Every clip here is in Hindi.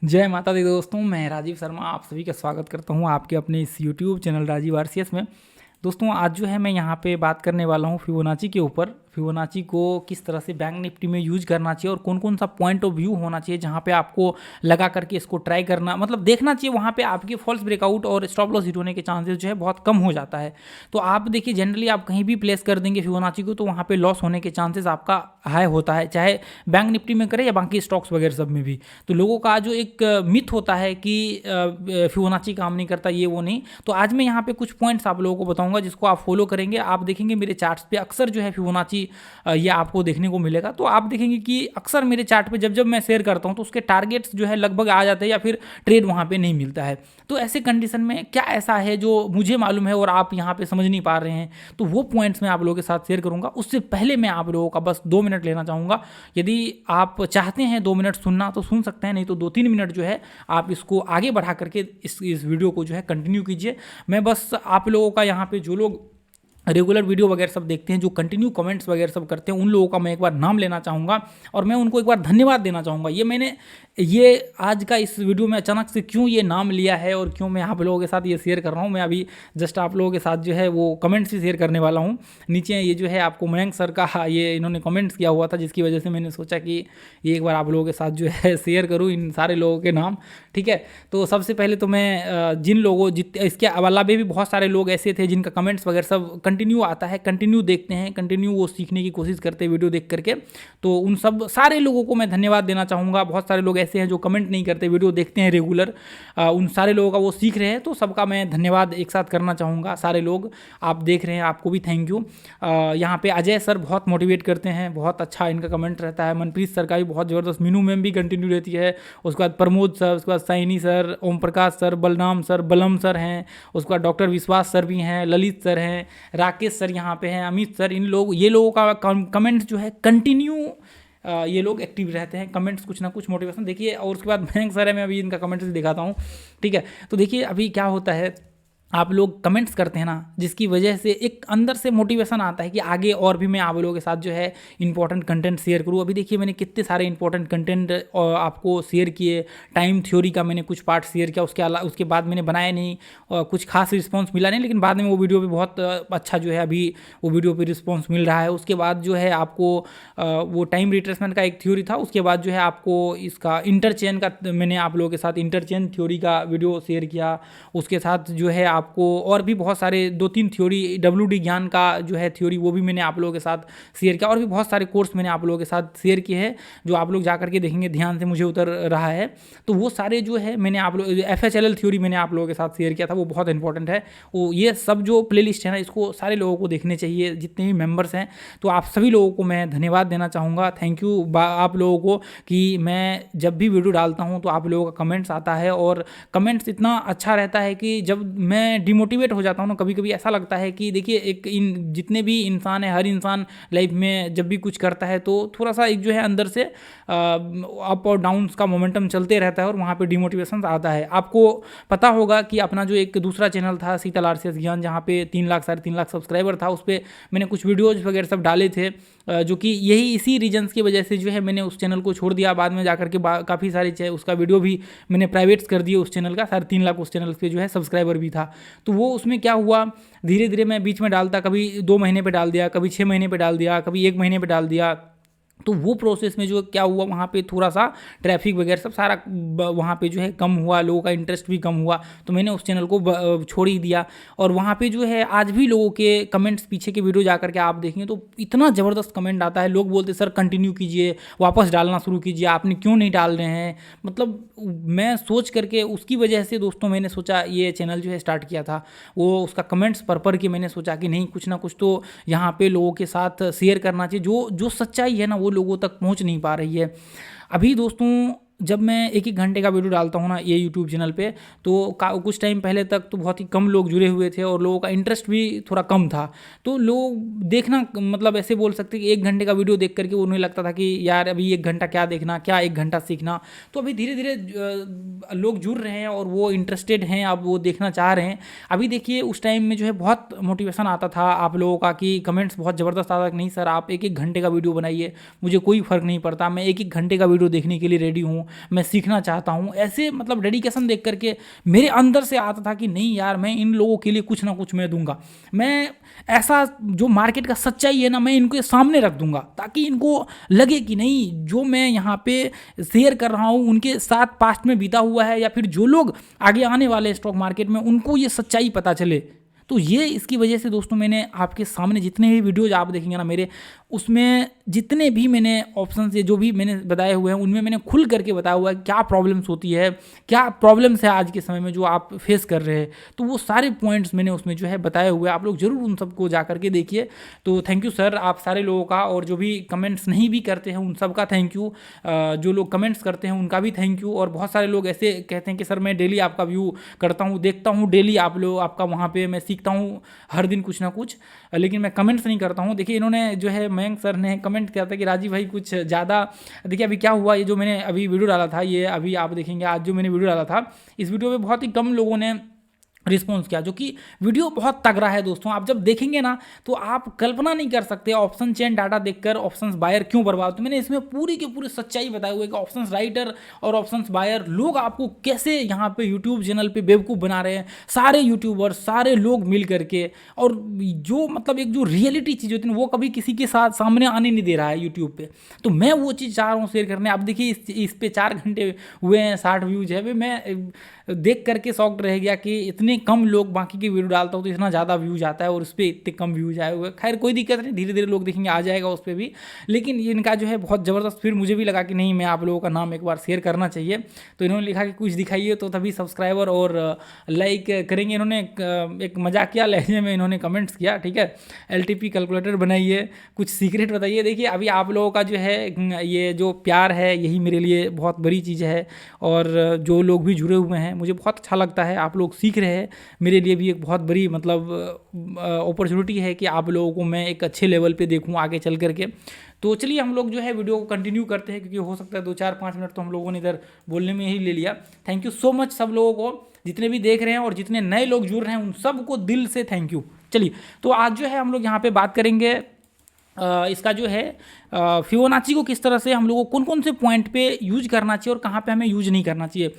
जय माता दी दोस्तों, मैं राजीव शर्मा आप सभी का स्वागत करता हूं आपके अपने इस यूट्यूब चैनल राजीव आरसीएस में। दोस्तों आज जो है मैं यहां पे बात करने वाला हूं फिबोनाची के ऊपर। फिबोनाची को किस तरह से बैंक निफ्टी में यूज करना चाहिए और कौन कौन सा पॉइंट ऑफ व्यू होना चाहिए जहां पे आपको लगा करके इसको ट्राई करना मतलब देखना चाहिए, वहां पे आपके फॉल्स ब्रेकआउट और स्टॉप लॉस हिट होने के चांसेस जो है बहुत कम हो जाता है। तो आप देखिए जनरली आप कहीं भी प्लेस कर देंगे फिबोनाची को तो वहाँ पे लॉस होने के चांसेस आपका हाई होता है, चाहे बैंक निफ्टी में करें या बाकी स्टॉक्स वगैरह सब में भी। तो लोगों का जो एक मिथ होता है कि फिबोनाची काम नहीं करता, ये वो नहीं। तो आज मैं यहाँ पे कुछ पॉइंट्स आप लोगों को बताऊंगा जिसको आप फॉलो करेंगे, आप देखेंगे मेरे चार्ट्स पे अक्सर जो है फिबोनाची ये आपको देखने को मिलेगा। तो आप देखेंगे कि अक्सर मेरे चार्ट पे जब मैं शेयर करता हूँ तो उसके टारगेट्स जो है लगभग आ जाते हैं या फिर ट्रेड वहाँ पे नहीं मिलता है। तो ऐसे कंडीशन में क्या ऐसा है जो मुझे मालूम है और आप यहाँ पे समझ नहीं पा रहे हैं, तो वो पॉइंट्स मैं आप लोगों के साथ शेयर करूँगा। उससे पहले मैं आप लोगों का बस 2 मिनट लेना चाहूँगा। यदि आप चाहते हैं 2 मिनट सुनना तो सुन सकते हैं, नहीं तो 2-3 मिनट जो है आप इसको आगे बढ़ा करके इस वीडियो को जो है कंटिन्यू कीजिए। मैं बस आप लोगों का यहाँ पे जो लोग रेगुलर वीडियो वगैरह सब देखते हैं, जो कंटिन्यू कमेंट्स वगैरह सब करते हैं, उन लोगों का मैं एक बार नाम लेना चाहूँगा और मैं उनको एक बार धन्यवाद देना चाहूँगा। ये आज का इस वीडियो में अचानक से क्यों ये नाम लिया है और क्यों मैं आप लोगों के साथ ये शेयर कर रहा हूँ। मैं अभी जस्ट आप लोगों के साथ जो है वो कमेंट्स ही शेयर करने वाला हूँ। नीचे ये जो है आपको मयंक सर का ये इन्होंने कमेंट्स किया हुआ था, जिसकी वजह से मैंने सोचा कि ये एक बार आप लोगों के साथ जो है शेयर करूँ इन सारे लोगों के नाम। ठीक है, तो सबसे पहले तो मैं जिन लोगों इसके अलावा भी बहुत सारे लोग ऐसे थे जिनका कमेंट्स वगैरह सब कंटिन्यू आता है, कंटिन्यू देखते हैं, कंटिन्यू वो सीखने की कोशिश करते हैं वीडियो देख करके। तो उन सब सारे लोगों को मैं धन्यवाद देना चाहूँगा। बहुत सारे लोग ऐसे हैं जो कमेंट नहीं करते, वीडियो देखते हैं रेगुलर, उन सारे लोगों का वो सीख रहे हैं, तो सबका मैं धन्यवाद एक साथ करना चाहूँगा। सारे लोग आप देख रहे हैं, आपको भी थैंक यू। यहाँ पे अजय सर बहुत मोटिवेट करते हैं, बहुत अच्छा इनका कमेंट रहता है। मनप्रीत सर का भी बहुत ज़बरदस्त, मीनू मैम भी कंटिन्यू रहती है। उसके बाद प्रमोद सर, उसके बाद Saini sir, Om Prakash sir, Balram sir, बलम सर हैं, उसके बाद डॉक्टर विश्वास सर भी हैं, ललित सर हैं, राकेश सर यहाँ पे हैं, अमित सर। ये लोगों का कमेंट्स जो है कंटिन्यू ये लोग एक्टिव रहते हैं, कमेंट्स कुछ ना कुछ मोटिवेशन देखिए। और उसके बाद मयंक सर है, मैं अभी इनका कमेंट्स दिखाता हूँ। ठीक है, तो देखिए अभी क्या होता है, आप लोग कमेंट्स करते हैं ना, जिसकी वजह से एक अंदर से मोटिवेशन आता है कि आगे और भी मैं आप लोगों के साथ जो है इंपॉर्टेंट कंटेंट शेयर करूँ। अभी देखिए मैंने कितने सारे इंपॉर्टेंट कंटेंट आपको शेयर किए। टाइम थ्योरी का मैंने कुछ पार्ट शेयर किया, उसके बाद मैंने बनाया नहीं और कुछ खास रिस्पॉन्स मिला नहीं, लेकिन बाद में वो वीडियो भी बहुत अच्छा जो है अभी वो वीडियो पर रिस्पॉन्स मिल रहा है। उसके बाद जो है आपको वो टाइम रिट्रेसमेंट का एक थ्योरी था, उसके बाद जो है आपको इसका इंटरचेन का मैंने आप लोगों के साथ इंटरचेन थ्योरी का वीडियो शेयर किया। उसके साथ जो है आपको और भी बहुत सारे 2-3 थ्योरी, WD ज्ञान का जो है थ्योरी, वो भी मैंने आप लोगों के साथ शेयर किया। और भी बहुत सारे कोर्स मैंने आप लोगों के साथ शेयर किए हैं, जो आप लोग जा करके देखेंगे, ध्यान से मुझे उतर रहा है। तो वो सारे जो है मैंने आप लोग FHLL थ्योरी मैंने आप लोगों के साथ शेयर किया था, वो बहुत इंपॉर्टेंट है। वो ये सब जो प्लेलिस्ट है ना, इसको सारे लोगों को देखने चाहिए, जितने भी मेंबर्स हैं। तो आप सभी लोगों को मैं धन्यवाद देना चाहूँगा, थैंक यू आप लोगों को, कि मैं जब भी वीडियो डालता हूँ तो आप लोगों का कमेंट्स आता है और कमेंट्स इतना अच्छा रहता है कि जब मैं डिमोटिवेट हो जाता हूँ ना, कभी कभी ऐसा लगता है कि देखिए जितने भी इंसान है, हर इंसान लाइफ में जब भी कुछ करता है तो थोड़ा सा एक जो है अंदर से अप और डाउन्स का मोमेंटम चलते रहता है और वहाँ पे डिमोटिवेशन आता है। आपको पता होगा कि अपना जो एक दूसरा चैनल था शीतल आरसीएस ज्ञान, जहाँ पे 3 लाख 3.5 लाख सब्सक्राइबर था, उस पर मैंने कुछ वीडियोज वगैरह सब डाले थे, जो कि इसी रीजन्स की वजह से जो है मैंने उस चैनल को छोड़ दिया। बाद में जाकर के काफ़ी सारे उसका वीडियो भी मैंने प्राइवेट्स कर दिया उस चैनल का, 3.5 लाख उस चैनल पे जो है सब्सक्राइबर भी था। तो वो उसमें क्या हुआ, धीरे धीरे मैं बीच में डालता, कभी 2 महीने पे डाल दिया, कभी 6 महीने पे डाल दिया, कभी 1 महीने पे डाल दिया। तो वो प्रोसेस में जो क्या हुआ, वहाँ पे थोड़ा सा ट्रैफिक वगैरह सब सारा वहाँ पे जो है कम हुआ, लोगों का इंटरेस्ट भी कम हुआ, तो मैंने उस चैनल को छोड़ ही दिया। और वहाँ पे जो है आज भी लोगों के कमेंट्स, पीछे के वीडियो जा करके आप देखेंगे तो इतना ज़बरदस्त कमेंट आता है। लोग बोलते सर कंटिन्यू कीजिए, वापस डालना शुरू कीजिए, आपने क्यों नहीं डाल रहे हैं। मतलब मैं सोच करके उसकी वजह से दोस्तों मैंने सोचा ये चैनल जो है स्टार्ट किया था, वो उसका कमेंट्स पर के मैंने सोचा कि नहीं, कुछ ना कुछ तो यहाँ पे लोगों के साथ शेयर करना चाहिए, जो सच्चाई है ना वो लोगों तक पहुंच नहीं पा रही है अभी। दोस्तों जब मैं 1-1 घंटे का वीडियो डालता हूँ ना ये यूट्यूब चैनल पे, तो कुछ टाइम पहले तक तो बहुत ही कम लोग जुड़े हुए थे और लोगों का इंटरेस्ट भी थोड़ा कम था। तो लोग देखना, मतलब ऐसे बोल सकते कि 1 घंटे का वीडियो देख करके उन्हें लगता था कि यार अभी 1 घंटा क्या देखना, क्या 1 घंटा सीखना। तो अभी धीरे धीरे लोग जुड़ रहे हैं और वो इंटरेस्टेड हैं, अब वो देखना चाह रहे हैं। अभी देखिए उस टाइम में जो है बहुत मोटिवेशन आता था आप लोगों का, कि कमेंट्स बहुत ज़बरदस्त आता था कि नहीं सर आप 1-1 घंटे का वीडियो बनाइए, मुझे कोई फ़र्क नहीं पड़ता, मैं 1-1 घंटे का वीडियो देखने के लिए रेडी हूँ। हूँ, मैं सीखना चाहता हूँ, ऐसे मतलब डेडिकेशन देख करके मेरे अंदर से आता था कि नहीं यार, मैं इन लोगों के लिए कुछ ना कुछ मैं दूंगा। मैं ऐसा जो मार्केट का सच्चाई है ना, मैं इनके सामने रख दूंगा, ताकि इनको लगे कि नहीं, जो मैं यहाँ पे शेयर कर रहा हूँ उनके साथ पास्ट में बीता हुआ है, या फिर जो लोग आगे आने वाले स्टॉक मार्केट में उनको ये सच्चाई पता चले। तो ये इसकी वजह से दोस्तों मैंने आपके सामने जितने भी वीडियोज आप देखेंगे ना मेरे, उसमें जितने भी मैंने ऑप्शन से जो भी मैंने बताए हुए हैं उनमें मैंने खुल करके बताया हुआ है क्या प्रॉब्लम्स होती है, क्या प्रॉब्लम्स है आज के समय में जो आप फेस कर रहे हैं। तो वो सारे पॉइंट्स मैंने उसमें जो है बताए हुए हैं, आप लोग ज़रूर उन सबको जा करके देखिए। तो थैंक यू सर आप सारे लोगों का, और जो भी कमेंट्स नहीं भी करते हैं उन सब का थैंक यू, जो लोग कमेंट्स करते हैं उनका भी थैंक यू। और बहुत सारे लोग ऐसे कहते हैं कि सर मैं डेली आपका व्यू करता हूँ, देखता हूँ डेली आप लोग आपका वहाँ पर, मैं सीखता हूँ हर दिन कुछ ना कुछ, लेकिन मैं कमेंट्स नहीं करता हूँ। देखिए इन्होंने जो है मयंक सर ने कमेंट किया था कि राजीव भाई कुछ ज़्यादा, देखिए अभी क्या हुआ, ये जो मैंने अभी वीडियो डाला था, ये अभी आप देखेंगे आज जो मैंने वीडियो डाला था, इस वीडियो में बहुत ही कम लोगों ने रिस्पॉन्स किया, जो कि वीडियो बहुत तगड़ा है दोस्तों। आप जब देखेंगे ना तो आप कल्पना नहीं कर सकते ऑप्शन चेन डाटा देखकर ऑप्शंस बायर क्यों बर्बाद। तो मैंने इसमें पूरी की पूरी सच्चाई बताई हुई है कि ऑप्शंस राइटर और ऑप्शंस बायर लोग आपको कैसे यहाँ पे यूट्यूब चैनल पे बेवकूफ़ बना रहे हैं, सारे यूट्यूबर्स सारे लोग मिल करके। और जो मतलब एक जो रियलिटी चीज़ होती है वो कभी किसी के साथ सामने आने नहीं दे रहा है यूट्यूब पे। तो मैं वो चीज़ चाह रहा हूँ शेयर करने। अब देखिए इस पे 4 घंटे हुए हैं, 60 व्यूज है। मैं देख करके शॉक्ड रह गया कि इतने कम लोग, बाकी की वीडियो डालता हूँ तो इतना ज़्यादा व्यूज आता है और उस पर इतने कम व्यूज आए हुए। खैर कोई दिक्कत नहीं, धीरे धीरे लोग देखेंगे, आ जाएगा उस पर भी। लेकिन इनका जो है बहुत ज़बरदस्त, फिर मुझे भी लगा कि नहीं मैं आप लोगों का नाम एक बार शेयर करना चाहिए। तो इन्होंने लिखा कि कुछ दिखाइए, तो तभी सब्सक्राइबर और लाइक करेंगे। इन्होंने एक मजाकिया लहजे में इन्होंने कमेंट्स किया, ठीक है, LTP कैलकुलेटर बनाइए, कुछ सीक्रेट बताइए। देखिए अभी आप लोगों का जो है ये जो प्यार है यही मेरे लिए बहुत बड़ी चीज़ है, और जो लोग भी जुड़े हुए हैं मुझे बहुत अच्छा लगता है। आप लोग सीख रहे हैं, मेरे लिए भी एक बहुत बड़ी मतलब अपॉर्चुनिटी है कि आप लोगों को मैं एक अच्छे लेवल पे देखूं आगे चल करके। तो चलिए हम लोग जो है वीडियो को कंटिन्यू करते हैं, क्योंकि हो सकता है 2-4-5 मिनट तो हम लोगों ने इधर बोलने में ही ले लिया। थैंक यू सो मच सब लोगों को, जितने भी देख रहे हैं और जितने नए लोग जुड़ रहे हैं उन सबको दिल से थैंक यू। चलिए तो आज जो है हम लोग यहाँ पे बात करेंगे इसका जो है फिबोनाची को किस तरह से हम लोगों को कौन कौन से पॉइंट पे यूज करना चाहिए और कहाँ पे हमें यूज नहीं करना चाहिए।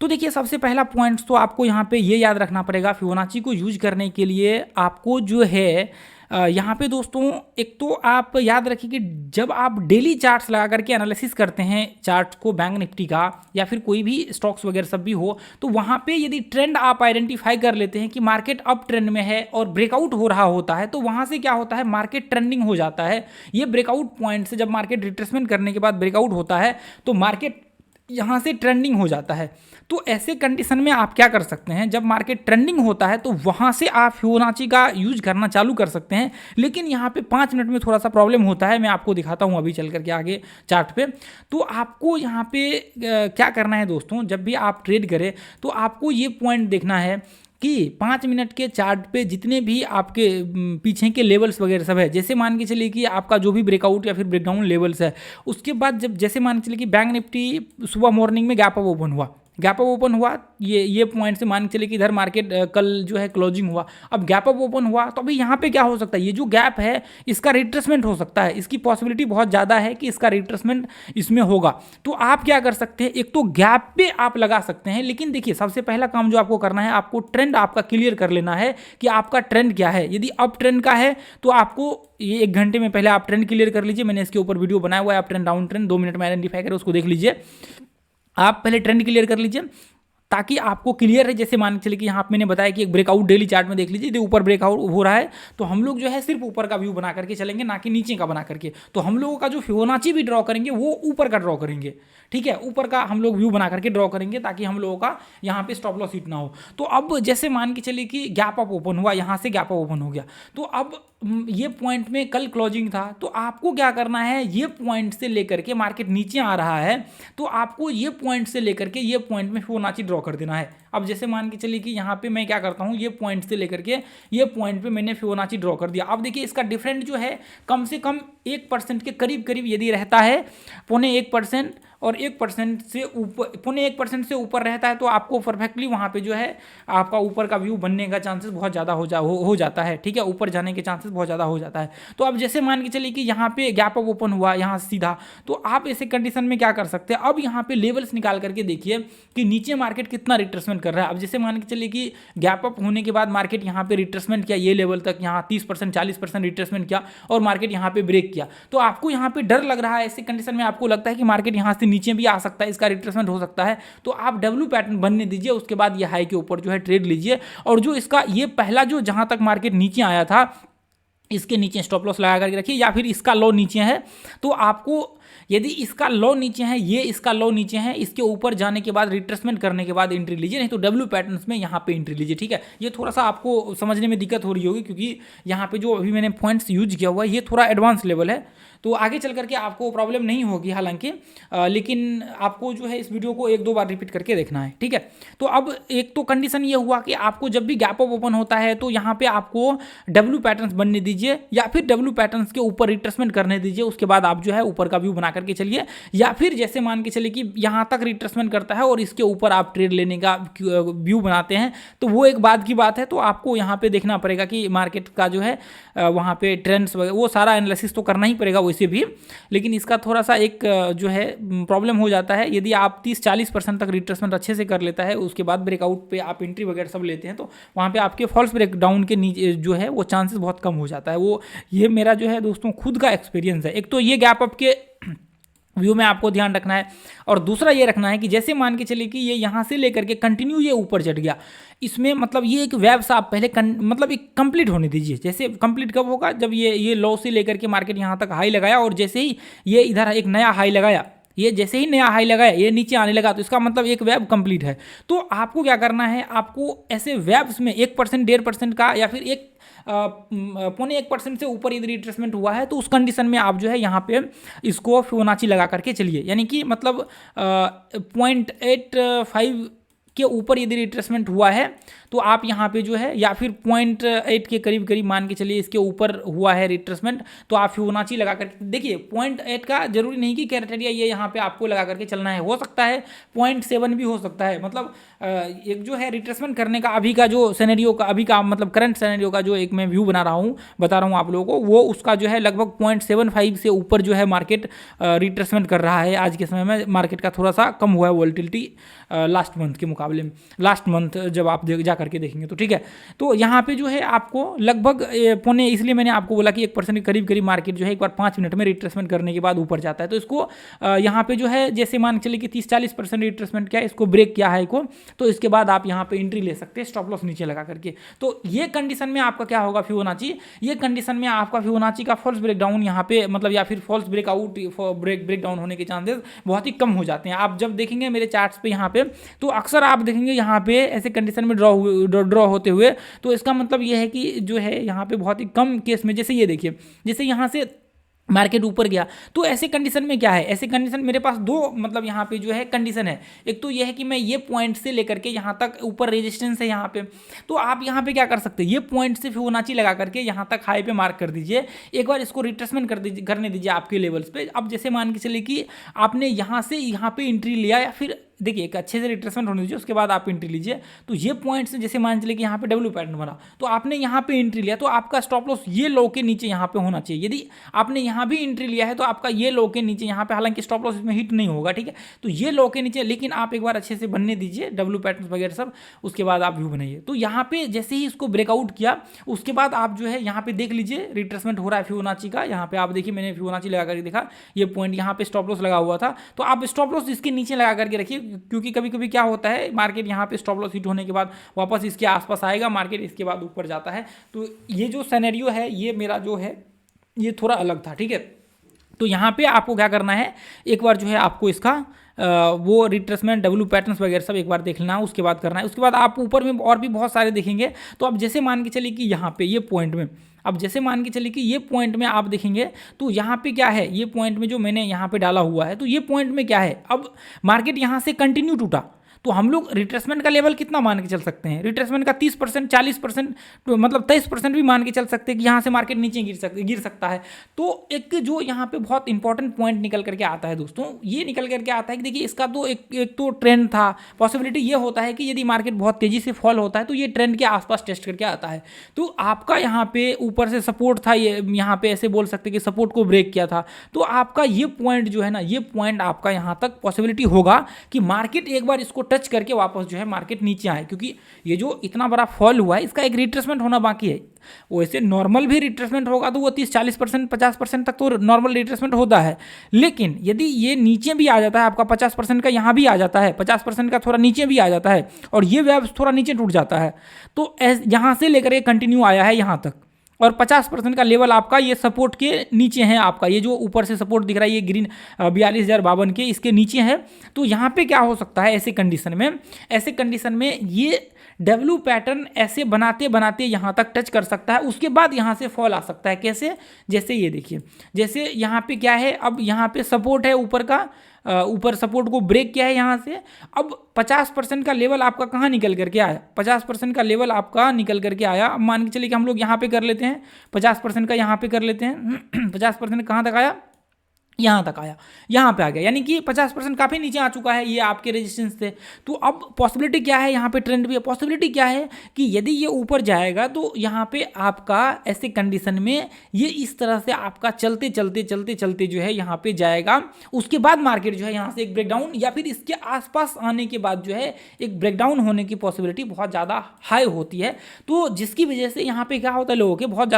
तो देखिए सबसे पहला पॉइंट तो आपको यहाँ पे ये याद रखना पड़ेगा, फिबोनाची को यूज करने के लिए आपको जो है यहाँ पे दोस्तों एक तो आप याद रखिए कि जब आप डेली चार्ट्स लगा करके एनालिसिस करते हैं चार्ट को, बैंक निफ्टी का या फिर कोई भी स्टॉक्स वगैरह सब भी हो, तो वहाँ पे यदि ट्रेंड आप आइडेंटिफाई कर लेते हैं कि मार्केट अप ट्रेंड में है और ब्रेकआउट हो रहा होता है, तो वहाँ से क्या होता है, मार्केट ट्रेंडिंग हो जाता है। ये ब्रेकआउट पॉइंट से जब मार्केट रिट्रेसमेंट करने के बाद ब्रेकआउट होता है तो मार्केट यहाँ से ट्रेंडिंग हो जाता है। तो ऐसे कंडीशन में आप क्या कर सकते हैं, जब मार्केट ट्रेंडिंग होता है तो वहाँ से आप फिबोनाची का यूज करना चालू कर सकते हैं। लेकिन यहाँ पे 5 मिनट में थोड़ा सा प्रॉब्लम होता है, मैं आपको दिखाता हूँ अभी चल करके आगे चार्ट पे। तो आपको यहाँ पे क्या करना है दोस्तों, जब भी आप ट्रेड करें तो आपको ये पॉइंट देखना है कि 5 मिनट के चार्ट पे जितने भी आपके पीछे के लेवल्स वगैरह सब है, जैसे मान के चलिए कि आपका जो भी ब्रेकआउट या फिर ब्रेकडाउन लेवल्स है, उसके बाद जब जैसे मान के चलिए कि बैंक निफ्टी सुबह मॉर्निंग में गैप अप ओपन हुआ, गैप अप ओपन हुआ, ये पॉइंट से मान के चलिए कि इधर मार्केट कल जो है क्लोजिंग हुआ, अब गैप अप ओपन हुआ, तो अभी यहाँ पे क्या हो सकता है, ये जो गैप है इसका रिट्रेसमेंट हो सकता है, इसकी पॉसिबिलिटी बहुत ज़्यादा है कि इसका रिट्रेसमेंट इसमें होगा। तो आप क्या कर सकते हैं, एक तो गैप पे आप लगा सकते हैं, लेकिन देखिए सबसे पहला काम जो आपको करना है, आपको ट्रेंड आपका क्लियर कर लेना है कि आपका ट्रेंड क्या है। यदि अप ट्रेंड का है तो आपको ये 1 घंटे में पहले आप ट्रेंड क्लियर कर लीजिए, मैंने इसके ऊपर वीडियो बनाया हुआ है, आप ट्रेंड डाउन ट्रेंड 2 मिनट में आइडेंटिफाई करें, उसको देख लीजिए। आप पहले ट्रेंड क्लियर कर लीजिए ताकि आपको क्लियर है। जैसे मान के चलिए कि यहाँ मैंने बताया कि एक ब्रेकआउट डेली चार्ट में देख लीजिए, यदि ऊपर ब्रेकआउट हो रहा है तो हम लोग जो है सिर्फ ऊपर का व्यू बना करके चलेंगे, ना कि नीचे का बना करके। तो हम लोगों का जो फिबोनाची भी ड्रॉ करेंगे वो ऊपर का ड्रॉ करेंगे, ठीक है, ऊपर का हम लोग व्यू बना करके ड्रॉ करेंगे ताकि हम लोगों का यहाँ पे स्टॉप लॉस हिट ना हो। तो अब जैसे मान के चलिए कि गैप अप ओपन हुआ, यहाँ से गैप अप ओपन हो गया, तो अब ये पॉइंट में कल क्लोजिंग था, तो आपको क्या करना है, ये पॉइंट से लेकर के मार्केट नीचे आ रहा है तो आपको ये पॉइंट से लेकर के ये पॉइंट में फिबोनाची ड्रॉ कर देना है। अब जैसे मान के चलिए कि यहाँ पे मैं क्या करता हूँ, ये पॉइंट से लेकर के ये पॉइंट पे मैंने फिबोनाची ड्रॉ कर दिया। अब देखिए इसका डिफरेंट जो है कम से कम 1% के करीब करीब यदि रहता है, 0.25% और 1% से ऊपर, 0.1% से ऊपर रहता है तो आपको परफेक्टली वहाँ पे जो है आपका ऊपर का व्यू बनने का चांसेस बहुत ज़्यादा हो जाता है, ठीक है, ऊपर जाने के चांसेस बहुत ज़्यादा हो जाता है। तो अब जैसे मान के चलिए कि यहाँ पे गैप अप ओपन हुआ यहाँ सीधा, तो आप ऐसे कंडीशन में क्या कर सकते हैं, अब यहाँ पे लेवल्स निकाल करके देखिए कि नीचे मार्केट कितना रिट्रेसमेंट कर रहा है। अब जैसे मान के चलिए कि गैप अप होने के बाद मार्केट यहाँ पे रिट्रेसमेंट किया, ये लेवल तक यहाँ 30% 40% रिट्रेसमेंट किया और मार्केट यहाँ पे ब्रेक किया, तो आपको यहाँ पे डर लग रहा है, ऐसे कंडीशन में आपको लगता है कि मार्केट यहाँ से नीचे भी आ सकता है, इसका रिट्रेसमेंट हो सकता है, तो आप डब्ल्यू पैटर्न बनने दीजिए, उसके बाद ये हाई के ऊपर जो है ट्रेड लीजिए। और जो इसका ये पहला जो जहां तक मार्केट नीचे आया था, इसके नीचे स्टॉप लॉस लगा करके रखिए, या फिर इसका लो नीचे है तो आपको, यदि इसका लो नीचे है, ये इसका लो नीचे है, इसके ऊपर जाने के बाद रिट्रेसमेंट करने के बाद एंट्री लीजिए, नहीं तो डब्ल्यू पैटर्न्स में यहाँ पे एंट्री लीजिए, ठीक है। ये थोड़ा सा आपको समझने में दिक्कत हो रही होगी क्योंकि यहाँ पे जो अभी मैंने पॉइंट्स यूज किया हुआ है ये थोड़ा एडवांस लेवल है, तो आगे चल करके आपको प्रॉब्लम नहीं होगी हालांकि, लेकिन आपको जो है इस वीडियो को 1-2 बार रिपीट करके देखना है, ठीक है। तो अब एक तो कंडीशन ये हुआ कि आपको जब भी गैप अप ओपन होता है तो यहाँ पे आपको डब्ल्यू पैटर्न्स बनने दीजिए, या फिर डब्ल्यू पैटर्न्स के ऊपर रिट्रेसमेंट करने दीजिए, उसके बाद आप जो है ऊपर का व्यू बना करके चलिए, या फिर जैसे मान के चलिए कि यहाँ तक रिट्रेसमेंट करता है और इसके ऊपर आप ट्रेड लेने का व्यू बनाते हैं, तो वो एक बाद की बात है। तो आपको यहाँ पे देखना पड़ेगा कि मार्केट का जो है वहाँ पे ट्रेंड्स वगैरह वो सारा एनालिसिस तो करना ही पड़ेगा वैसे भी, लेकिन इसका थोड़ा सा एक जो है प्रॉब्लम हो जाता है, यदि आप 30-40% तक रिट्रेसमेंट अच्छे से कर लेता है, उसके बाद ब्रेकआउट पे आप एंट्री वगैरह सब लेते हैं, तो वहाँ पे आपके फॉल्स ब्रेकडाउन के नीचे जो है वो चांसेस बहुत कम हो जाता है। वो ये मेरा जो है दोस्तों खुद का एक्सपीरियंस है। एक तो ये गैप अप के व्यू में आपको ध्यान रखना है, और दूसरा ये रखना है कि जैसे मान के चलिए कि ये यहाँ से लेकर के कंटिन्यू ये ऊपर चढ़ गया, इसमें मतलब ये एक वेव सा आप पहले मतलब एक कंप्लीट होने दीजिए। जैसे कंप्लीट कब होगा, जब ये लो से लेकर के मार्केट यहाँ तक हाई लगाया, और जैसे ही ये इधर एक नया हाई लगाया, ये जैसे ही नया हाई लगाया ये नीचे आने लगा, तो इसका मतलब एक वेब कंप्लीट है। तो आपको क्या करना है, आपको ऐसे वेब्स में 1% 1.5% का या फिर 0.1% से ऊपर यदि रिट्रेसमेंट हुआ है तो उस कंडीशन में आप जो है यहाँ पे इसको फिबोनाची लगा करके चलिए, यानी कि मतलब 0.85 के ऊपर यदि रिट्रेसमेंट हुआ है तो आप यहाँ पे जो है, या फिर 0.8 के करीब करीब मान के चलिए इसके ऊपर हुआ है रिट्रेसमेंट, तो आप फिबोनाची लगा करके देखिए। 0.8 का जरूरी नहीं कि क्राइटेरिया ये यहाँ पे आपको लगा करके चलना है, हो सकता है 0.7 भी हो सकता है। मतलब एक जो है रिट्रेसमेंट करने का अभी का जो सिनेरियो का, अभी का मतलब करंट सिनेरियो का जो एक मैं व्यू बता रहा हूँ आप लोगों को, वो उसका जो है लगभग 0.75 से ऊपर जो है मार्केट रिट्रेसमेंट कर रहा है। आज के समय में मार्केट का थोड़ा सा कम हुआ है वोलेटिलिटी लास्ट मंथ के मुकाबले में, लास्ट मंथ जब आप जा करके देखेंगे तो, ठीक है। तो यहाँ पे जो है आपको लगभग पौने, इसलिए मैंने आपको बोला कि 1% के करीब करीब मार्केट जो है एक बार 5 मिनट में रिट्रेसमेंट करने के बाद ऊपर जाता है। तो इसको यहाँ पे जो है जैसे मान चलिए कि 30-40% रिट्रेसमेंट किया, इसको ब्रेक किया है को, तो इसके बाद आप यहाँ पे एंट्री ले सकते हैं स्टॉप लॉस नीचे लगा करके। तो ये कंडीशन में आपका क्या होगा फिबोनाची, ये कंडीशन में आपका फिबोनाची का फॉल्स ब्रेकडाउन यहाँ पे मतलब, या फिर फॉल्स ब्रेकआउट ब्रेकडाउन होने के चांसेस बहुत ही कम हो जाते हैं। आप जब देखेंगे मेरे चार्ट्स पे यहाँ पे, तो अक्सर आप देखेंगे यहाँ पे ऐसे कंडीशन में ड्रॉ होते हुए, तो इसका मतलब ये है कि जो है यहाँ पे बहुत ही कम केस में, जैसे ये देखिए, जैसे यहाँ से मार्केट ऊपर गया, तो ऐसे कंडीशन में क्या है, ऐसे कंडीशन मेरे पास दो मतलब यहाँ पे जो है कंडीशन है। एक तो ये है कि मैं ये पॉइंट से लेकर के यहाँ तक ऊपर रेजिस्टेंस है यहाँ पे, तो आप यहाँ पे क्या कर सकते हैं, ये पॉइंट से फिबोनाची लगा करके यहाँ तक हाई पे मार्क कर दीजिए, एक बार इसको रिट्रेसमेंट करने दीजिए आपके लेवल्स पे। अब जैसे मान के चलिए कि आपने यहाँ से यहाँ पे एंट्री लिया, या फिर देखिए एक अच्छे से रिट्रेसमेंट होने दीजिए, उसके बाद आप एंट्री लीजिए। तो ये पॉइंट से जैसे मान चलिए कि यहाँ पे डब्ल्यू पैटर्न बना, तो आपने यहाँ पे एंट्री लिया, तो आपका स्टॉप लॉस ये लो के नीचे यहाँ पे होना चाहिए। यदि आपने यहाँ भी एंट्री लिया है तो आपका ये लो के नीचे यहाँ पे, हालांकि स्टॉप लॉस इसमें हिट नहीं होगा, ठीक है, तो ये लो के नीचे, लेकिन आप एक बार अच्छे से बनने दीजिए डब्ल्यू पैटर्न वगैरह सब, उसके बाद आप व्यू बनाइए। तो यहाँ पे जैसे ही इसको ब्रेकआउट किया, उसके बाद आप जो है यहाँ पे देख लीजिए रिट्रेसमेंट हो रहा है फिबोनाची का। यहाँ पे आप देखिए, मैंने फिबोनाची लगा करके देखा, ये पॉइंट यहाँ पे स्टॉप लॉस लगा हुआ था, तो आप स्टॉप लॉस इसके नीचे लगा करके रखिए, क्योंकि कभी कभी क्या होता है, मार्केट यहाँ पे स्टॉप लॉस हिट होने के बाद वापस इसके आसपास आएगा मार्केट, इसके बाद ऊपर जाता है। तो ये जो सिनेरियो है, ये मेरा जो है ये थोड़ा अलग था, ठीक है। तो यहाँ पे आपको क्या करना है, एक बार जो है आपको इसका वो रिट्रेसमेंट डब्ल्यू पैटर्न्स वगैरह सब एक बार देख लेना, उसके बाद करना है। उसके बाद आप ऊपर में और भी बहुत सारे देखेंगे। तो अब जैसे मान के चलिए कि यहाँ पे ये पॉइंट में, अब जैसे मान के चलिए कि ये पॉइंट में आप देखेंगे, तो यहाँ पे क्या है, ये पॉइंट में जो मैंने यहाँ पे डाला हुआ है, तो ये पॉइंट में क्या है, अब मार्केट यहाँ से कंटिन्यू टूटा, तो हम लोग रिट्रेसमेंट का लेवल कितना मान के चल सकते हैं? रिट्रेसमेंट का 30%, 40%, तो मतलब 23% भी मान के चल सकते हैं कि यहाँ से मार्केट नीचे गिर सकता है। तो एक जो यहाँ पे बहुत इंपॉर्टेंट पॉइंट निकल करके आता है दोस्तों, ये निकल करके आता है कि देखिए इसका तो एक तो ट्रेंड था। पॉसिबिलिटी ये होता है कि यदि मार्केट बहुत तेजी से फॉल होता है तो ये ट्रेंड के आसपास टेस्ट करके आता है। तो आपका यहाँ पे ऊपर से सपोर्ट था, ये यहाँ पे ऐसे बोल सकते कि सपोर्ट को ब्रेक किया था, तो आपका ये पॉइंट जो है ना, ये पॉइंट आपका यहाँ तक पॉसिबिलिटी होगा कि मार्केट एक बार इसको टच करके वापस जो है मार्केट नीचे आए, क्योंकि ये जो इतना बड़ा फॉल हुआ है इसका एक रिट्रेसमेंट होना बाकी है। वैसे नॉर्मल भी रिट्रेसमेंट होगा तो वो 30-40%, 50% तक तो नॉर्मल रिट्रेसमेंट होता है, लेकिन यदि ये नीचे भी आ जाता है, आपका 50% का यहाँ भी आ जाता है, 50% का थोड़ा नीचे भी आ जाता है और ये वेव थोड़ा नीचे टूट जाता है, तो यहाँ से लेकर ये कंटिन्यू आया है यहाँ तक, और 50% का लेवल आपका ये सपोर्ट के नीचे है। आपका ये जो ऊपर से सपोर्ट दिख रहा है ये ग्रीन 42,052 के इसके नीचे है। तो यहाँ पे क्या हो सकता है ऐसे कंडीशन में ये डब्ल्यू पैटर्न ऐसे बनाते बनाते यहाँ तक टच कर सकता है, उसके बाद यहाँ से फॉल आ सकता है। कैसे? जैसे ये देखिए, जैसे यहाँ पे क्या है, अब यहाँ पे सपोर्ट है ऊपर का, ऊपर सपोर्ट को ब्रेक किया है यहाँ से। अब 50% का लेवल आपका कहाँ निकल करके आया? 50% का लेवल आपका निकल करके आया। अब मान के चलिए कि हम लोग यहाँ पे कर लेते हैं 50% का, यहाँ पे कर लेते हैं 50% कहाँ तक आया? यहाँ तक आया, यहाँ पे आ गया, यानी कि 50% काफ़ी नीचे आ चुका है, ये आपके रेजिस्टेंस थे। तो अब पॉसिबिलिटी क्या है, यहाँ पे ट्रेंड भी है, पॉसिबिलिटी क्या है कि यदि ये ऊपर जाएगा तो यहाँ पे आपका ऐसे कंडीशन में ये इस तरह से आपका चलते चलते जो है यहाँ पे जाएगा। उसके बाद मार्केट जो है यहाँ से एक ब्रेकडाउन या फिर इसके आसपास आने के बाद जो है एक ब्रेकडाउन होने की पॉसिबिलिटी बहुत ज़्यादा हाई होती है। तो जिसकी वजह से यहाँ पे क्या होता है, लोगों के बहुत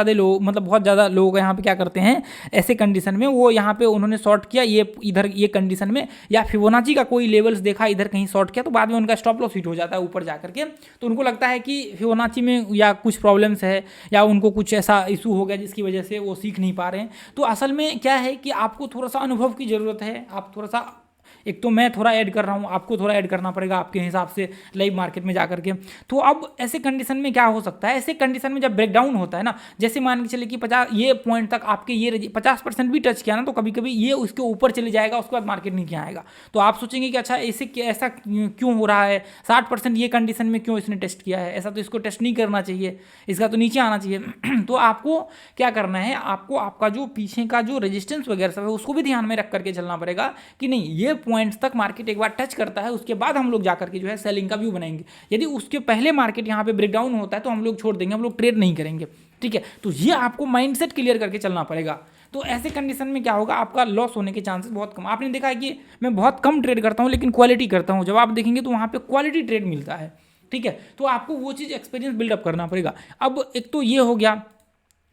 ज़्यादा लोग यहाँ पे क्या करते हैं ऐसे कंडीशन में, वो यहाँ पे उन्होंने शॉर्ट किया ये इधर ये कंडीशन में, या फिबोनाची का कोई लेवल्स देखा इधर कहीं शॉर्ट किया, तो बाद में उनका स्टॉप लॉस हिट हो जाता है ऊपर जाकर के। तो उनको लगता है कि फिबोनाची में या कुछ प्रॉब्लम्स है या उनको कुछ ऐसा इशू हो गया जिसकी वजह से वो सीख नहीं पा रहे हैं। तो असल में क्या है कि आपको थोड़ा सा अनुभव की ज़रूरत है। आप थोड़ा सा, एक तो मैं थोड़ा ऐड कर रहा हूँ, आपको थोड़ा ऐड करना पड़ेगा आपके हिसाब से लाइव मार्केट में जाकर के। तो अब ऐसे कंडीशन में क्या हो सकता है, ऐसे कंडीशन में जब ब्रेकडाउन होता है ना, जैसे मान के चले कि 50 ये पॉइंट तक आपके ये 50% भी टच किया ना, तो कभी कभी ये उसके ऊपर चले जाएगा, उसके बाद मार्केट नीचे आएगा। तो आप सोचेंगे कि अच्छा ऐसा क्यों हो रहा है, 60% ये कंडीशन में क्यों इसने टेस्ट किया है, ऐसा तो इसको टेस्ट नहीं करना चाहिए, इसका तो नीचे आना चाहिए। तो आपको क्या करना है, आपको आपका जो पीछे का जो रेजिस्टेंस वगैरह सब है उसको भी ध्यान में रख करके चलना पड़ेगा कि नहीं ये पॉइंट्स तक मार्केट एक बार टच करता है, उसके बाद हम लोग जाकर के जो है सेलिंग का व्यू बनाएंगे। यदि उसके पहले मार्केट यहाँ पे ब्रेकडाउन होता है तो हम लोग छोड़ देंगे, हम लोग ट्रेड नहीं करेंगे, ठीक है। तो ये आपको माइंडसेट क्लियर करके चलना पड़ेगा। तो ऐसे कंडीशन में क्या होगा, आपका लॉस होने के चांसेस बहुत कम। आपने देखा है कि मैं बहुत कम ट्रेड करता हूँ लेकिन क्वालिटी करता हूँ, जब आप देखेंगे तो वहाँ पर क्वालिटी ट्रेड मिलता है, ठीक है। तो आपको वो चीज़ एक्सपीरियंस बिल्डअप करना पड़ेगा। अब एक तो ये हो गया।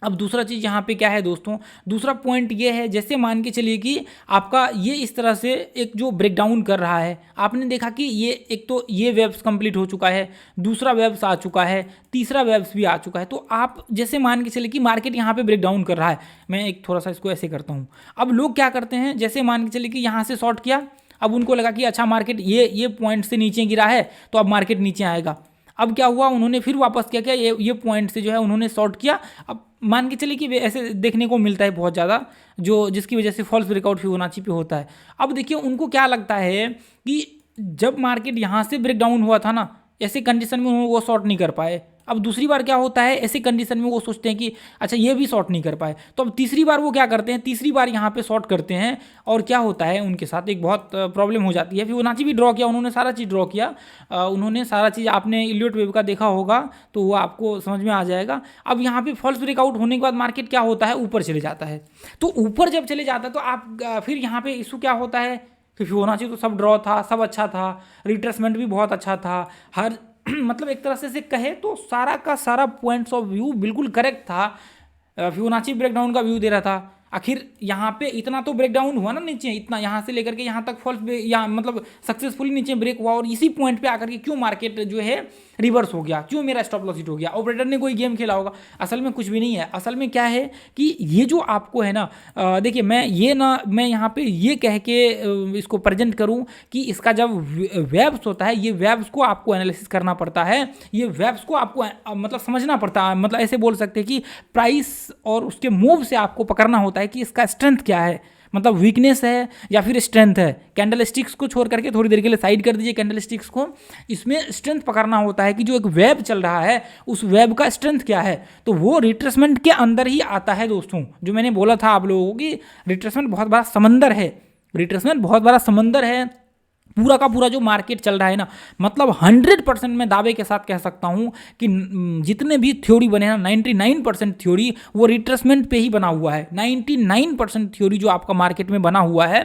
अब दूसरा चीज़ यहाँ पे क्या है दोस्तों, दूसरा पॉइंट ये है, जैसे मान के चलिए कि आपका ये इस तरह से एक जो ब्रेकडाउन कर रहा है, आपने देखा कि ये एक तो ये वेव्स कंप्लीट हो चुका है, दूसरा वेव्स आ चुका है, तीसरा वेव्स भी आ चुका है। तो आप जैसे मान के चलिए कि मार्केट यहाँ पे ब्रेकडाउन कर रहा है, मैं एक थोड़ा सा इसको ऐसे करता हूँ। अब लोग क्या करते हैं, जैसे मान के चलिए कि यहाँ से शॉर्ट किया, अब उनको लगा कि अच्छा मार्केट ये पॉइंट से नीचे गिरा है तो अब मार्केट नीचे आएगा। अब क्या हुआ, उन्होंने फिर वापस क्या ये पॉइंट से जो है उन्होंने शॉर्ट किया। अब मान के चलिए कि ऐसे देखने को मिलता है बहुत ज़्यादा, जो जिसकी वजह से फॉल्स ब्रेकआउट फिबोनाची पे होता है। अब देखिए उनको क्या लगता है कि जब मार्केट यहाँ से ब्रेकडाउन हुआ था ना, ऐसे कंडीशन में वो शॉर्ट नहीं कर पाए। अब दूसरी बार क्या होता है, ऐसे कंडीशन में वो सोचते हैं कि अच्छा ये भी शॉर्ट नहीं कर पाए, तो अब तीसरी बार वो क्या करते हैं, तीसरी बार यहाँ पे शॉर्ट करते हैं। और क्या होता है उनके साथ एक बहुत प्रॉब्लम हो जाती है। फिबोनाची भी ड्रॉ किया उन्होंने, सारा चीज़ ड्रॉ किया उन्होंने, सारा चीज़ आपने इलियट वेव का देखा होगा तो वो आपको समझ में आ जाएगा। अब यहाँ पे फॉल्स ब्रेकआउट होने के बाद मार्केट क्या होता है, ऊपर चले जाता है। तो ऊपर जब चले जाता है तो आप फिर यहाँ पे इशू क्या होता है कि फिबोनाची तो सब ड्रॉ था, सब अच्छा था, रिट्रेसमेंट भी बहुत अच्छा था, हर मतलब एक तरह से कहे तो सारा का सारा पॉइंट्स ऑफ व्यू बिल्कुल करेक्ट था। फिबोनाची ब्रेकडाउन का व्यू दे रहा था। आखिर यहाँ पे इतना तो ब्रेकडाउन हुआ ना नीचे, इतना यहाँ से लेकर के यहाँ तक फॉल्स या मतलब सक्सेसफुली नीचे ब्रेक हुआ, और इसी पॉइंट पे आकर के क्यों मार्केट जो है रिवर्स हो गया, क्यों मेरा स्टॉप लॉस हिट हो गया। ऑपरेटर ने कोई गेम खेला होगा, असल में कुछ भी नहीं है। असल में क्या है कि ये जो आपको है ना, देखिए मैं यहाँ पे ये कह के इसको प्रेजेंट करूँ कि इसका जब वेब्स होता है, ये वेब्स को आपको एनालिसिस करना पड़ता है, ये वेब्स को आपको मतलब समझना पड़ता है। मतलब ऐसे बोल सकते हैं कि प्राइस और उसके मूव से आपको पकड़ना होता है कि इसका स्ट्रेंथ क्या है, मतलब वीकनेस है या फिर स्ट्रेंथ है। कैंडल स्टिक्स को छोड़ करके थोड़ी देर के लिए साइड कर दीजिए कैंडल स्टिक्स को। इसमें स्ट्रेंथ पकड़ना होता है कि जो एक वेब चल रहा है उस वेब का स्ट्रेंथ क्या है, तो वो रिट्रेसमेंट के अंदर ही आता है दोस्तों। जो मैंने बोला था आप लोगों को कि रिट्रेसमेंट बहुत बड़ा समंदर है, रिट्रेसमेंट बहुत बड़ा समंदर है। पूरा का पूरा जो मार्केट चल रहा है ना, मतलब 100% मैं दावे के साथ कह सकता हूं कि जितने भी थ्योरी बने ना 99% थ्योरी वो रिट्रेसमेंट पे ही बना हुआ है। 99% थ्योरी जो आपका मार्केट में बना हुआ है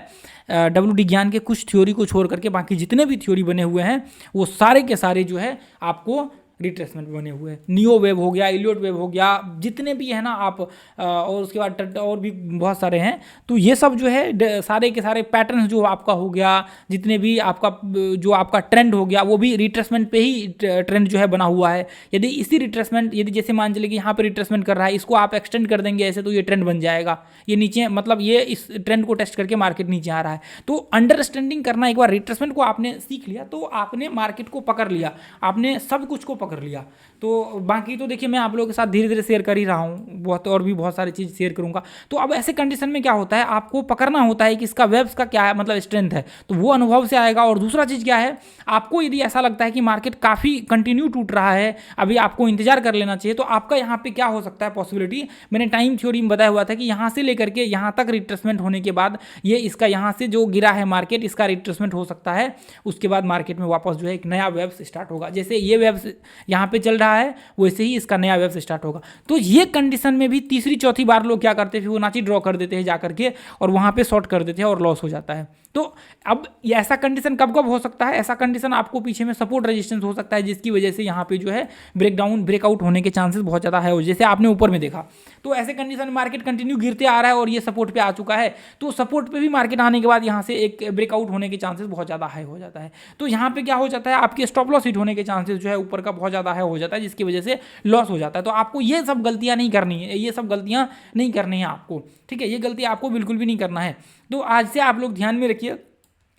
WD ज्ञान के कुछ थ्योरी को छोड़ करके बाकी जितने भी थ्योरी बने हुए हैं वो सारे के सारे जो है आपको रिट्रेसमेंट बने हुए हैं। नियो वेव हो गया, इलियट वेव हो गया, जितने भी है ना आप और उसके बाद और भी बहुत सारे हैं। तो ये सब जो है सारे के सारे पैटर्न्स जो आपका हो गया, जितने भी आपका जो आपका ट्रेंड हो गया वो भी रिट्रेसमेंट पे ही ट्रेंड जो है बना हुआ है। यदि इसी रिट्रेसमेंट, यदि जैसे मान चलिए कि यहाँ पे रिट्रेसमेंट कर रहा है, इसको आप एक्सटेंड कर देंगे ऐसे तो ये ट्रेंड बन जाएगा। ये नीचे मतलब ये इस ट्रेंड को टेस्ट करके मार्केट नीचे आ रहा है। तो अंडरस्टैंडिंग करना, एक बार रिट्रेसमेंट को आपने सीख लिया तो आपने मार्केट को पकड़ लिया, आपने सब कुछ को पकड़ लिया। तो बाकी तो देखिए मैं आप लोगों के साथ धीरे धीरे शेयर कर ही रहा हूँ, बहुत और भी बहुत सारी चीज़ शेयर करूँगा। तो अब ऐसे कंडीशन में क्या होता है, आपको पकड़ना होता है कि इसका वेब्स का क्या है, मतलब स्ट्रेंथ है, तो वो अनुभव से आएगा। और दूसरा चीज़ क्या है, आपको यदि ऐसा लगता है कि मार्केट काफ़ी कंटिन्यू टूट रहा है, अभी आपको इंतजार कर लेना चाहिए, तो आपका यहाँ पे क्या हो सकता है पॉसिबिलिटी, मैंने टाइम थ्योरी में बताया हुआ था कि यहाँ से लेकर के यहाँ तक रिट्रेसमेंट होने के बाद ये इसका यहाँ से जो गिरा है मार्केट, इसका रिट्रेसमेंट हो सकता है। उसके बाद मार्केट में वापस जो है एक नया वेव्स स्टार्ट होगा। जैसे ये वेव्स यहाँ पे चल रहा है वैसे ही इसका नया वेव्स स्टार्ट होगा। तो ये कंडीशन में भी तीसरी चौथी बार लोग क्या करते हैं, फिबोनाची ड्रॉ कर देते हैं जाकर के और वहाँ पे शॉर्ट कर देते हैं और लॉस हो जाता है। तो अब ये ऐसा कंडीशन कब कब हो सकता है, ऐसा कंडीशन आपको पीछे में सपोर्ट रेजिस्टेंस हो सकता है जिसकी वजह से यहाँ पे जो है ब्रेकआउट होने के चांसेस बहुत ज़्यादा है। जैसे आपने ऊपर में देखा, तो ऐसे कंडीशन में मार्केट कंटिन्यू गिरते आ रहा है और ये सपोर्ट पे आ चुका है, तो सपोर्ट पे भी मार्केट आने के बाद यहाँ से एक ब्रेकआउट होने के चांसेस बहुत ज़्यादा हाई हो जाता है। तो यहाँ पे क्या हो जाता है, आपके स्टॉप लॉस हिट होने के चांसेस जो है ऊपर का बहुत ज़्यादा हाई हो जाता है, जिसकी वजह से लॉस हो जाता है। तो आपको ये सब गलतियाँ नहीं करनी है, ये सब गलतियाँ नहीं करनी है आपको, ठीक है, ये गलती आपको बिल्कुल भी नहीं करना है। तो आज से आप लोग ध्यान में रखिए।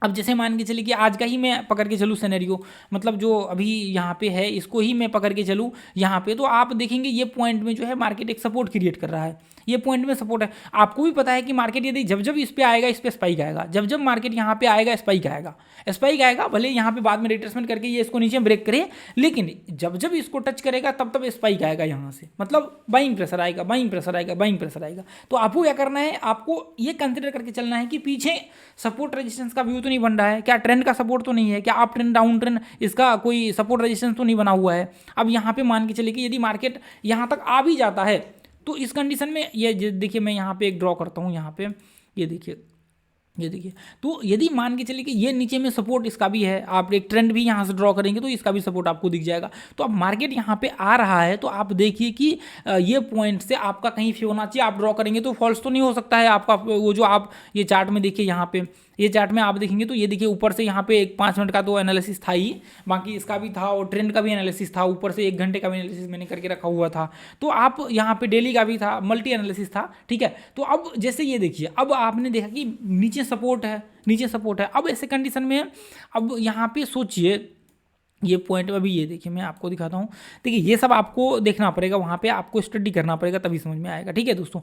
अब जैसे मान के चलिए कि आज का ही मैं पकड़ के चलूँ सिनेरियो, मतलब जो अभी यहाँ पे है इसको ही मैं पकड़ के चलूँ यहाँ पे, तो आप देखेंगे ये पॉइंट में जो है मार्केट एक सपोर्ट क्रिएट कर रहा है, ये पॉइंट में सपोर्ट है। आपको भी पता है कि मार्केट यदि जब जब इस पे आएगा इस पे स्पाइक आएगा, जब जब मार्केट यहाँ पे आएगा स्पाइक आएगा, स्पाइक आएगा, भले यहाँ पे बाद में रिट्रेसमेंट करके ये इसको नीचे ब्रेक करे, लेकिन जब जब इसको टच करेगा तब तब स्पाइक आएगा यहाँ से, मतलब बाइंग प्रेशर आएगा, बाइंग प्रेशर आएगा, बाइंग प्रेशर आएगा। तो आपको क्या करना है, आपको ये कंसिडर करके चलना है कि पीछे सपोर्ट रेजिस्टेंस का व्यू तो नहीं बन रहा है, क्या ट्रेंड का सपोर्ट तो नहीं है, क्या अप ट्रेंड डाउन ट्रेंड इसका कोई सपोर्ट रेजिस्टेंस तो नहीं बना हुआ है। अब यहाँ पे मान के चलिए कि यदि मार्केट यहाँ तक आ भी जाता है तो इस कंडीशन में ये देखिए मैं यहाँ पे एक ड्रॉ करता हूँ, यहाँ पे ये देखिए, तो यदि मान के चलिए कि ये नीचे में सपोर्ट इसका भी है, आप एक ट्रेंड भी यहाँ से ड्रॉ करेंगे तो इसका भी सपोर्ट आपको दिख जाएगा। तो अब मार्केट यहाँ पे आ रहा है तो आप देखिए कि ये पॉइंट से आपका कहीं फिबोनाची आप ड्रॉ करेंगे तो फॉल्स तो नहीं हो सकता है आपका, वो जो आप ये चार्ट में देखिए, यहाँ पे ये चार्ट में आप देखेंगे तो ये देखिए ऊपर से यहाँ पे एक 5 मिनट का तो एनालिसिस था ही, बाकी इसका भी था और ट्रेंड का भी एनालिसिस था, ऊपर से 1 घंटे का भी एनालिसिस मैंने करके रखा हुआ था। तो आप यहाँ पे डेली का भी था, मल्टी एनालिसिस था, ठीक है। तो अब जैसे ये देखिए, अब आपने देखा कि नीचे सपोर्ट है, नीचे सपोर्ट है। अब ऐसे कंडीशन में अब यहाँ पे सोचिए ये पॉइंट अभी ये देखिए मैं आपको दिखाता हूँ, देखिए ये सब आपको देखना पड़ेगा, वहाँ पे आपको स्टडी करना पड़ेगा तभी समझ में आएगा, ठीक है दोस्तों।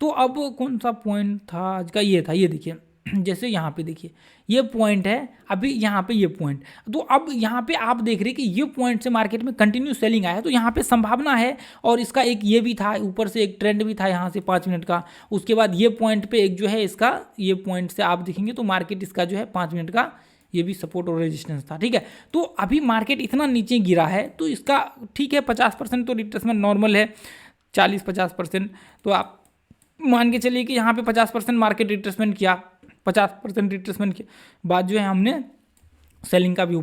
तो अब कौन सा पॉइंट था आज का, ये था, ये देखिए जैसे यहाँ पे देखिए ये पॉइंट है, अभी यहाँ पे ये पॉइंट, तो अब यहाँ पे आप देख रहे हैं कि ये पॉइंट से मार्केट में कंटिन्यू सेलिंग आया है, तो यहाँ पे संभावना है। और इसका एक ये भी था, ऊपर से एक ट्रेंड भी था यहाँ से 5 मिनट का, उसके बाद ये पॉइंट पे एक जो है इसका, ये पॉइंट से आप देखेंगे तो मार्केट इसका जो है 5 मिनट का ये भी सपोर्ट और रेजिस्टेंस था, ठीक है। तो अभी मार्केट इतना नीचे गिरा है तो इसका ठीक है 50% तो रिट्रेसमेंट नॉर्मल है, 40-50%, तो आप मान के चलिए कि यहाँ पे 50% मार्केट रिट्रेसमेंट किया, 50% रिट्रेसमेंट के बाद जो है हमने सेलिंग का व्यू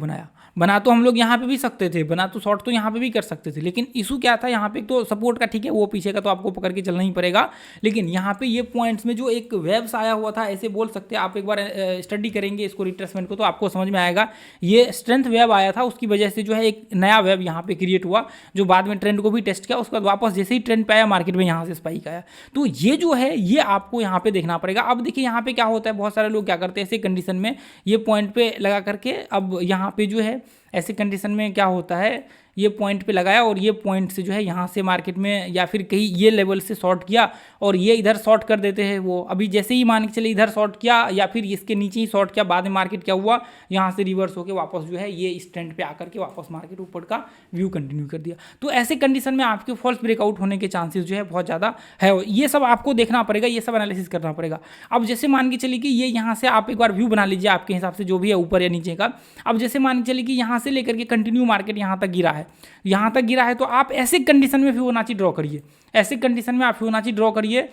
बना तो हम लोग यहाँ पे भी सकते थे, बना तो शॉर्ट तो यहाँ पे भी कर सकते थे, लेकिन इशू क्या था यहाँ पे, तो सपोर्ट का ठीक है, वो पीछे का तो आपको पकड़ के चलना ही पड़ेगा, लेकिन यहाँ पे ये पॉइंट्स में जो एक वेव्स आया हुआ था, ऐसे बोल सकते हैं आप, एक बार स्टडी करेंगे इसको रिट्रेसमेंट को तो आपको समझ में आएगा। ये स्ट्रेंथ वेव आया था, उसकी वजह से जो है एक नया वेव यहाँ पे क्रिएट हुआ, जो बाद में ट्रेंड को भी टेस्ट किया, उसके बाद वापस जैसे ही ट्रेंड पे आया मार्केट में यहाँ से स्पाइक आया। तो ये जो है ये आपको यहाँ पे देखना पड़ेगा। अब देखिए यहाँ पे क्या होता है, बहुत सारे लोग क्या करते हैं ऐसे कंडीशन में, ये पॉइंट पे लगा करके अब यहाँ पे जो है ऐसे कंडीशन में क्या होता है, ये पॉइंट पे लगाया और ये पॉइंट से जो है यहाँ से मार्केट में या फिर कहीं ये लेवल से शॉर्ट किया और ये इधर शॉर्ट कर देते हैं। वो अभी जैसे ही मान के चले इधर शॉर्ट किया या फिर इसके नीचे ही शॉर्ट किया, बाद में मार्केट क्या हुआ, यहाँ से रिवर्स होकर वापस जो है ये इस ट्रेंड पे आकर के वापस मार्केट ऊपर का व्यू कंटिन्यू कर दिया। तो ऐसे कंडीशन में आपके फॉल्स ब्रेकआउट होने के चांसेस जो है बहुत ज़्यादा है। ये सब आपको देखना पड़ेगा, ये सब एनालिसिस करना पड़ेगा। अब जैसे मान के चलिए कि ये यहाँ से आप एक बार व्यू बना लीजिए आपके हिसाब से जो भी है ऊपर या नीचे का। अब जैसे मान के चलिए कि यहाँ से लेकर के कंटिन्यू मार्केट यहाँ तक गिरा है, यहाँ तक गिरा है, तो आप ऐसे कंडीशन में फिबोनाची ड्रॉ करिए। ऐसे कंडीशन में आप फिबोनाची ड्रॉ करिए।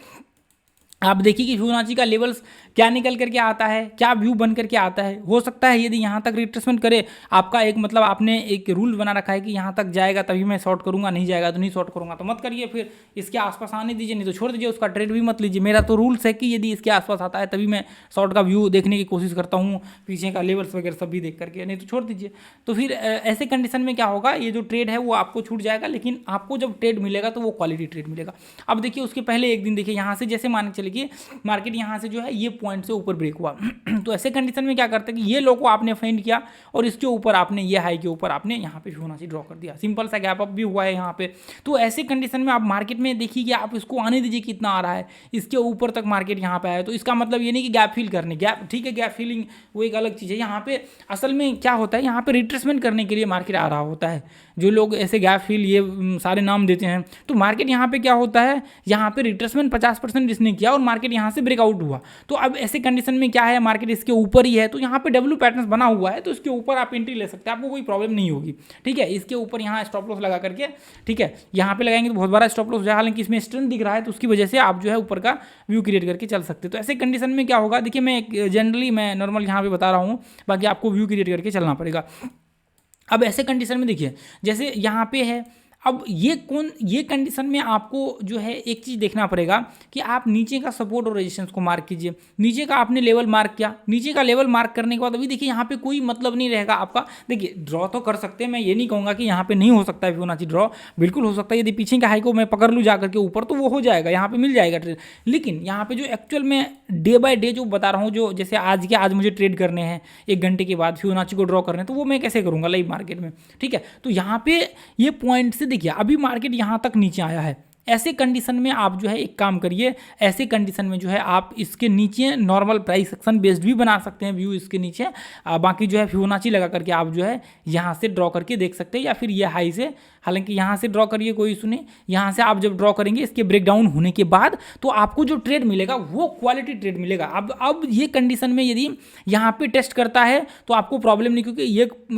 आप देखिए कि फिबोनाची का लेवल्स क्या निकल करके आता है, क्या व्यू बन करके आता है। हो सकता है यदि यहाँ तक रिट्रेसमेंट करे, आपका एक मतलब आपने एक रूल बना रखा है कि यहाँ तक जाएगा तभी मैं शॉर्ट करूँगा, नहीं जाएगा तो नहीं शॉर्ट करूँगा, तो मत करिए, फिर इसके आसपास आने दीजिए, नहीं तो छोड़ दीजिए, उसका ट्रेड भी मत लीजिए। मेरा तो रूल्स है कि यदि इसके आसपास आता है तभी मैं शॉर्ट का व्यू देखने की कोशिश करता हूँ, पीछे का लेवल्स वगैरह सब भी देख करके, नहीं तो छोड़ दीजिए। तो फिर ऐसे कंडीशन में क्या होगा, ये जो ट्रेड है वो आपको छूट जाएगा, लेकिन आपको जब ट्रेड मिलेगा तो वो क्वालिटी ट्रेड मिलेगा। अब देखिए उसके पहले एक दिन देखिए यहाँ से जैसे मान के चलिए मार्केट यहाँ से जो है ये पॉइंट से ऊपर ब्रेक हुआ तो ऐसे कंडीशन में क्या करते हैं कि ये लो को आपने फाइंड किया और इसके ऊपर आपने ये हाई के ऊपर आपने यहाँ पे फिबोनाची ड्रॉ कर दिया, सिंपल सा गैप अप भी हुआ है यहाँ पे। तो ऐसे कंडीशन में आप मार्केट में देखिए कि आप इसको आने दीजिए कितना आ रहा है, इसके ऊपर तक मार्केट यहाँ पे आया, तो इसका मतलब ये नहीं कि गैप फिल करने, गैप ठीक है, गैप फिलिंग वो एक अलग चीज़ है। यहाँ पे असल में क्या होता है, यहाँ पे रिट्रेसमेंट करने के लिए मार्केट आ रहा होता है। जो लोग ऐसे गैप फिल ये सारे नाम देते हैं, तो मार्केट यहाँ पे क्या होता है, यहाँ पे रिट्रेसमेंट 50% इसने किया और मार्केट यहाँ से ब्रेकआउट हुआ। तो अब ऐसे कंडीशन में क्या है, मार्केट इसके ऊपर ही है, तो यहाँ पे डब्ल्यू पैटर्न बना हुआ है, तो इसके ऊपर आप एंट्री ले सकते हैं, आपको कोई प्रॉब्लम नहीं होगी। ठीक है, इसके ऊपर यहाँ स्टॉप लॉस लगा करके, ठीक है, यहाँ पे लगाएंगे तो बहुत बड़ा स्टॉप लॉस हो जाए, हालांकि इसमें स्ट्रेंथ दिख रहा है तो उसकी वजह से आप जो है ऊपर का व्यू क्रिएट करके चल सकते हैं। तो ऐसे कंडीशन में क्या होगा, देखिए मैं जनरली मैं नॉर्मल यहाँ पे बता रहा हूँ, बाकी आपको व्यू क्रिएट करके चलना पड़ेगा। अब ऐसे कंडीशन में देखिए जैसे यहाँ पे है, अब ये कंडीशन में आपको जो है एक चीज़ देखना पड़ेगा कि आप नीचे का सपोर्ट और रेजिस्टेंस को मार्क कीजिए। नीचे का आपने लेवल मार्क किया, नीचे का लेवल मार्क करने के बाद अभी देखिए यहाँ पे कोई मतलब नहीं रहेगा आपका। देखिए ड्रॉ तो कर सकते हैं, मैं ये नहीं कहूँगा कि यहाँ पे नहीं हो सकता है फिबोनाची ड्रॉ, बिल्कुल हो सकता है। यदि पीछे का हाई को मैं पकड़ लूँ जाकर के ऊपर तो वो हो जाएगा, यहाँ पे मिल जाएगा ट्रेड। लेकिन यहाँ पे जो एक्चुअल में डे बाय डे जो बता रहा हूँ, जो जैसे आज मुझे ट्रेड करने हैं 1 घंटे के बाद फिबोनाची को ड्रॉ करने हैं, तो वो मैं कैसे करूँगा लाइव मार्केट में। ठीक है, तो यहाँ पे ये पॉइंट से देखिए अभी मार्केट यहाँ तक नीचे आया है। ऐसे कंडीशन में आप जो है एक काम करिए, ऐसे कंडीशन में जो है आप इसके नीचे नॉर्मल प्राइस एक्शन बेस्ड भी बना सकते हैं व्यू इसके नीचे। बाकी जो है फिबोनाची लगा करके आप जो है यहाँ से ड्रॉ करके देख सकते हैं, या फिर ये हाई से, हालांकि यहाँ से ड्रॉ करिए कोई इशू नहीं। यहाँ से आप जब ड्रॉ करेंगे इसके ब्रेकडाउन होने के बाद, तो आपको जो ट्रेड मिलेगा वो क्वालिटी ट्रेड मिलेगा। अब ये कंडीशन में यदि यहाँ पे टेस्ट करता है तो आपको प्रॉब्लम नहीं, क्योंकि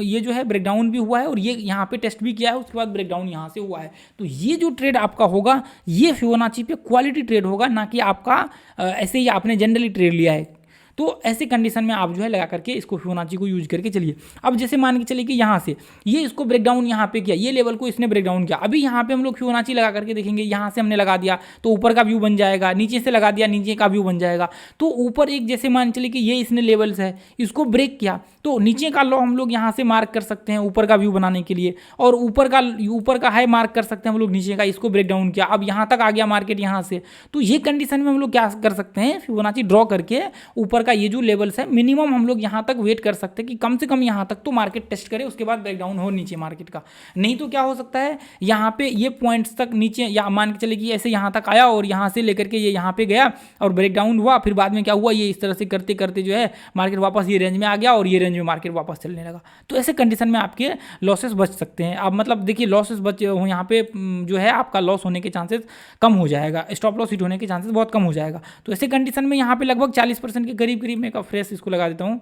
ये जो है ब्रेकडाउन भी हुआ है और ये यहाँ पे टेस्ट भी किया है, उसके बाद ब्रेकडाउन यहाँ से हुआ है। तो ये जो ट्रेड आपका होगा ये फिबोनाची पे क्वालिटी ट्रेड होगा, ना कि आपका ऐसे ही आपने जनरली ट्रेड लिया है। तो ऐसे कंडीशन में आप जो है लगा करके इसको फिबोनाची को यूज करके चलिए। अब जैसे मान के चलिए कि यहाँ से ये इसको ब्रेकडाउन यहाँ पे किया, ये लेवल को इसने ब्रेकडाउन किया, अभी यहाँ पे हम लोग फिबोनाची लगा करके देखेंगे। यहाँ से हमने लगा दिया तो ऊपर का व्यू बन जाएगा, नीचे से लगा दिया नीचे का व्यू बन जाएगा। तो ऊपर एक जैसे मान चलिए कि ये इसने लेवल्स है, इसको ब्रेक किया तो नीचे का लो हम लोग यहाँ से मार्क कर सकते हैं ऊपर का व्यू बनाने के लिए, और ऊपर का हाई मार्क कर सकते हैं हम लोग नीचे का, इसको ब्रेक डाउन किया, अब यहाँ तक आ गया मार्केट यहाँ से। तो ये कंडीशन में हम लोग क्या कर सकते हैं, फिबोनाची ड्रॉ करके ऊपर का ये जो लेवल्स है मिनिमम हम लोग यहाँ तक वेट कर सकते हैं कि कम से कम यहाँ तक तो मार्केट टेस्ट करे, उसके बाद ब्रेक डाउन हो नीचे मार्केट का। नहीं तो क्या हो सकता है, यहाँ पे ये पॉइंट्स तक नीचे, या मान के चले कि ऐसे यहाँ तक आया और यहाँ से लेकर के ये यहाँ पे गया और ब्रेक डाउन हुआ, फिर बाद में क्या हुआ, ये इस तरह से करते करते जो है मार्केट वापस ये रेंज में आ गया और ये रेंज में मार्केट वापस चलने लगा। तो ऐसे कंडीशन में आपके लॉसेस बच सकते हैं। अब मतलब देखिए लॉसेस बच यहाँ पे जो है आपका लॉस होने के चांसेस कम हो जाएगा, स्टॉप लॉस हिट होने के चांसेस बहुत कम हो जाएगा। तो ऐसे कंडीशन में यहाँ पे लगभग 40% के करीब मैं फ्रेश इसको लगा देता हूँ।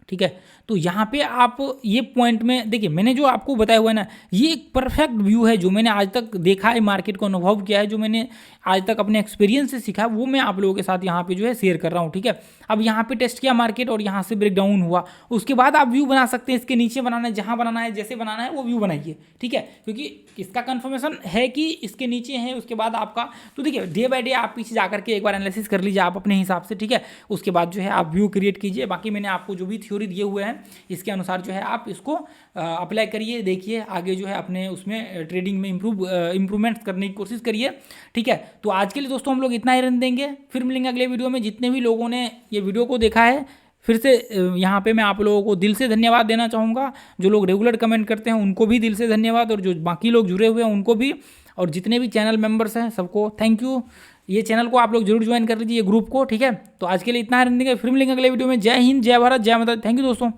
ठीक है, तो यहाँ पे आप ये पॉइंट में देखिए मैंने जो आपको बताया हुआ है ना, ये एक परफेक्ट व्यू है जो मैंने आज तक देखा है, मार्केट को अनुभव किया है, जो मैंने आज तक अपने एक्सपीरियंस से सीखा है, वो मैं आप लोगों के साथ यहाँ पे जो है शेयर कर रहा हूँ। ठीक है, अब यहाँ पे टेस्ट किया मार्केट और यहाँ से ब्रेक डाउन हुआ, उसके बाद आप व्यू बना सकते हैं। इसके नीचे बनाना है, जहाँ बनाना है, जैसे बनाना है वो व्यू बनाइए। ठीक है, क्योंकि इसका कन्फर्मेशन है कि इसके नीचे है, उसके बाद आपका, तो देखिए डे बाय डे आप पीछे जाकर के एक बार एनालिसिस कर लीजिए आप अपने हिसाब से। ठीक है, उसके बाद जो है आप व्यू क्रिएट कीजिए। बाकी मैंने आपको जो भी थ्योरी दिए हुए हैं इसके अनुसार जो है आप इसको अप्लाई करिए, देखिए आगे जो है अपने उसमें ट्रेडिंग में इम्प्रूवमेंट्स करने की कोशिश करिए। ठीक है, तो आज के लिए दोस्तों हम लोग इतना ही रन देंगे, फिर मिलेंगे अगले वीडियो में। जितने भी लोगों ने ये वीडियो को देखा है फिर से यहाँ पे मैं आप लोगों को दिल से धन्यवाद देना चाहूँगा। जो लोग रेगुलर कमेंट करते हैं उनको भी दिल से धन्यवाद, और जो बाकी लोग जुड़े हुए हैं उनको भी, और जितने भी चैनल मेंबर्स हैं सबको थैंक यू। ये चैनल को आप लोग जरूर ज्वाइन कर लीजिए, ये ग्रुप को, ठीक है। तो आज के लिए इतना है, फिर मिलेंगे अगले वीडियो में। जय हिंद, जय भारत, जय माता दी। थैंक यू दोस्तों।